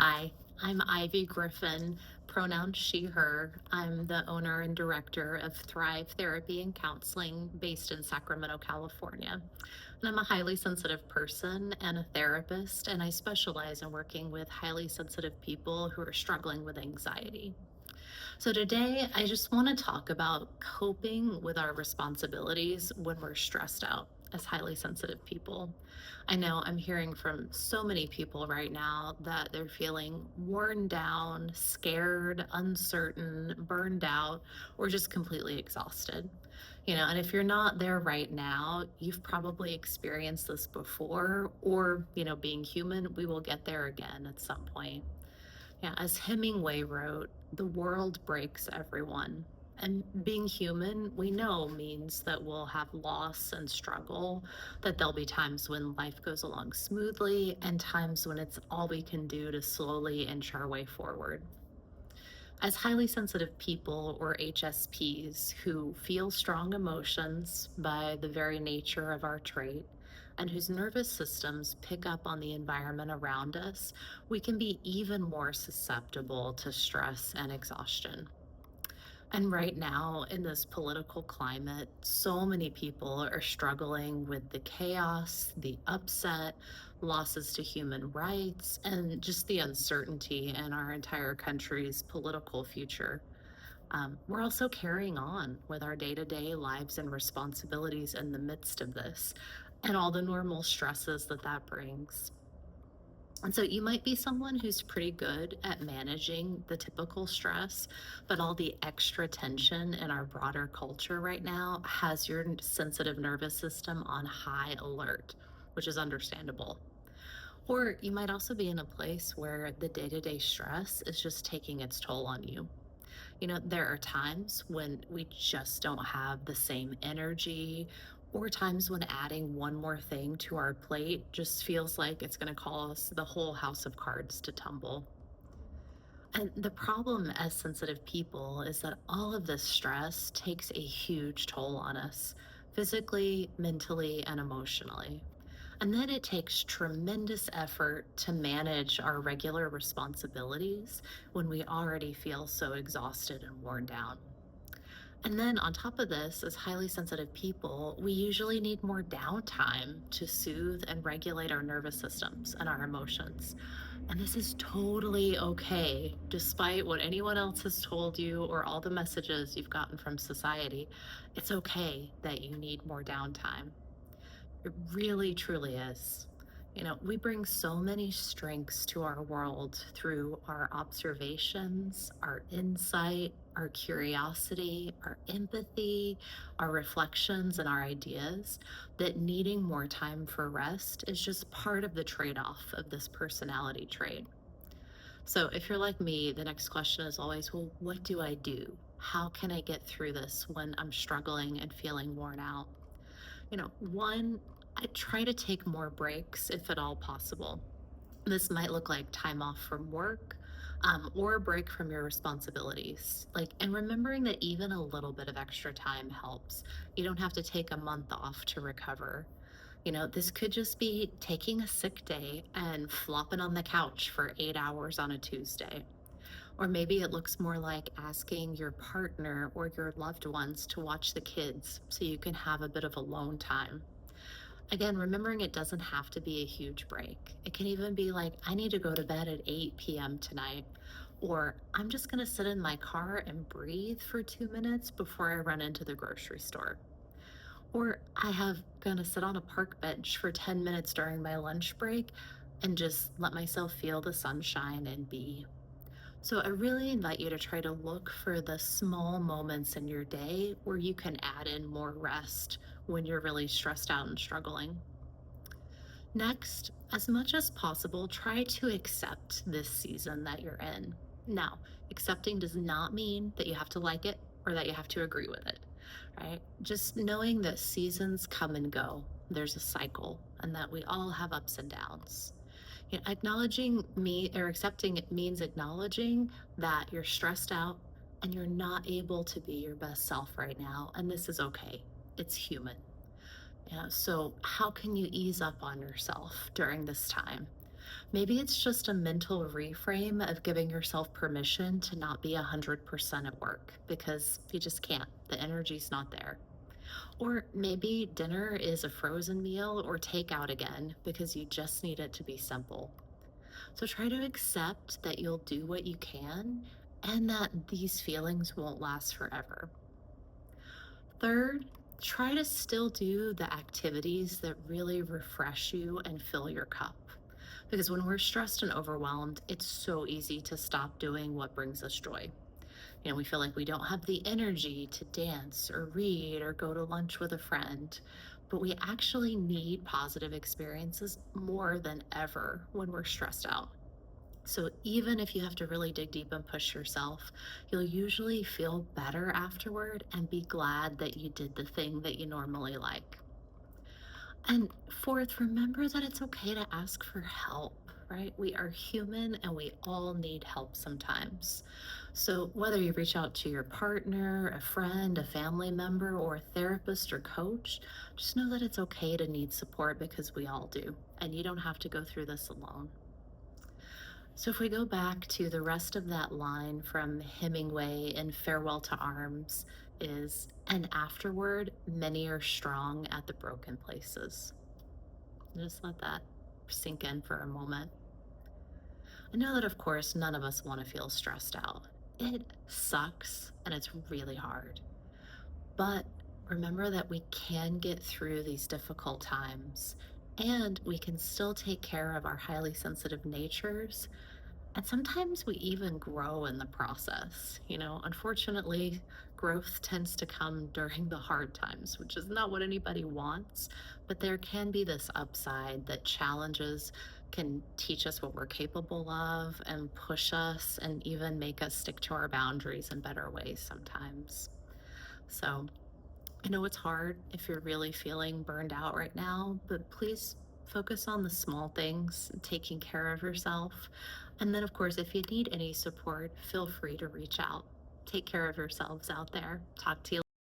Hi, I'm Ivy Griffin, pronouns she, her. I'm the owner and director of Thrive Therapy and Counseling based in Sacramento, California. And I'm a highly sensitive person and a therapist, and I specialize in working with highly sensitive people who are struggling with anxiety. So today, I just want to talk about coping with our responsibilities when we're stressed out as highly sensitive people. I know I'm hearing from so many people right now that they're feeling worn down, scared, uncertain, burned out, or just completely exhausted. And if you're not there right now, you've probably experienced this before, or, being human, we will get there again at some point. Yeah, as Hemingway wrote, the world breaks everyone. And being human, we know means that we'll have loss and struggle, that there'll be times when life goes along smoothly and times when it's all we can do to slowly inch our way forward. As highly sensitive people, or HSPs, who feel strong emotions by the very nature of our trait, and whose nervous systems pick up on the environment around us, we can be even more susceptible to stress and exhaustion. And right now, in this political climate, so many people are struggling with the chaos, the upset, losses to human rights, and just the uncertainty in our entire country's political future. We're also carrying on with our day to day lives and responsibilities in the midst of this, and all the normal stresses that that brings. And so you might be someone who's pretty good at managing the typical stress, but all the extra tension in our broader culture right now has your sensitive nervous system on high alert, which is understandable. Or you might also be in a place where the day to day stress is just taking its toll on you. There are times when we just don't have the same energy, or times when adding one more thing to our plate just feels like it's going to cause the whole house of cards to tumble. And the problem as sensitive people is that all of this stress takes a huge toll on us, physically, mentally, and emotionally. And then it takes tremendous effort to manage our regular responsibilities when we already feel so exhausted and worn down. And then on top of this, as highly sensitive people, we usually need more downtime to soothe and regulate our nervous systems and our emotions. And this is totally okay, despite what anyone else has told you or all the messages you've gotten from society. It's okay that you need more downtime. It really, truly is. We bring so many strengths to our world through our observations, our insight, our curiosity, our empathy, our reflections, and our ideas that needing more time for rest is just part of the trade off of this personality trait. So, if you're like me, the next question is always, well, what do I do? How can I get through this when I'm struggling and feeling worn out? One, I try to take more breaks if at all possible. This might look like time off from work, or a break from your responsibilities. And remembering that even a little bit of extra time helps. You don't have to take a month off to recover. This could just be taking a sick day and flopping on the couch for 8 hours on a Tuesday. Or maybe it looks more like asking your partner or your loved ones to watch the kids so you can have a bit of alone time. Again, remembering it doesn't have to be a huge break. It can even be like, I need to go to bed at 8 p.m. tonight, or I'm just going to sit in my car and breathe for 2 minutes before I run into the grocery store. Or I have going to sit on a park bench for 10 minutes during my lunch break and just let myself feel the sunshine and be. So I really invite you to try to look for the small moments in your day where you can add in more rest when you're really stressed out and struggling. Next, as much as possible, try to accept this season that you're in. Now, accepting does not mean that you have to like it or that you have to agree with it, right? Just knowing that seasons come and go, there's a cycle, and that we all have ups and downs. Acknowledging me or accepting it means acknowledging that you're stressed out and you're not able to be your best self right now. And this is okay. It's human. Yeah, so how can you ease up on yourself during this time? Maybe it's just a mental reframe of giving yourself permission to not be 100% at work because you just can't. The energy's not there. Or maybe dinner is a frozen meal or takeout again because you just need it to be simple. So try to accept that you'll do what you can and that these feelings won't last forever. Third, try to still do the activities that really refresh you and fill your cup. Because when we're stressed and overwhelmed, it's so easy to stop doing what brings us joy. We feel like we don't have the energy to dance or read or go to lunch with a friend, but we actually need positive experiences more than ever when we're stressed out. So even if you have to really dig deep and push yourself, you'll usually feel better afterward and be glad that you did the thing that you normally like. And fourth, remember that it's okay to ask for help, right? We are human and we all need help sometimes. So, whether you reach out to your partner, a friend, a family member, or a therapist or coach, just know that it's okay to need support because we all do. And you don't have to go through this alone. So, if we go back to the rest of that line from Hemingway in Farewell to Arms, is and afterward, many are strong at the broken places. Just let that sink in for a moment. I know that, of course, none of us want to feel stressed out. It sucks and it's really hard. But remember that we can get through these difficult times and we can still take care of our highly sensitive natures. And sometimes we even grow in the process. Unfortunately, growth tends to come during the hard times, which is not what anybody wants. But there can be this upside that challenges can teach us what we're capable of and push us and even make us stick to our boundaries in better ways sometimes. So, I know it's hard if you're really feeling burned out right now, but please focus on the small things, taking care of yourself. And then, of course, if you need any support, feel free to reach out. Take care of yourselves out there. Talk to you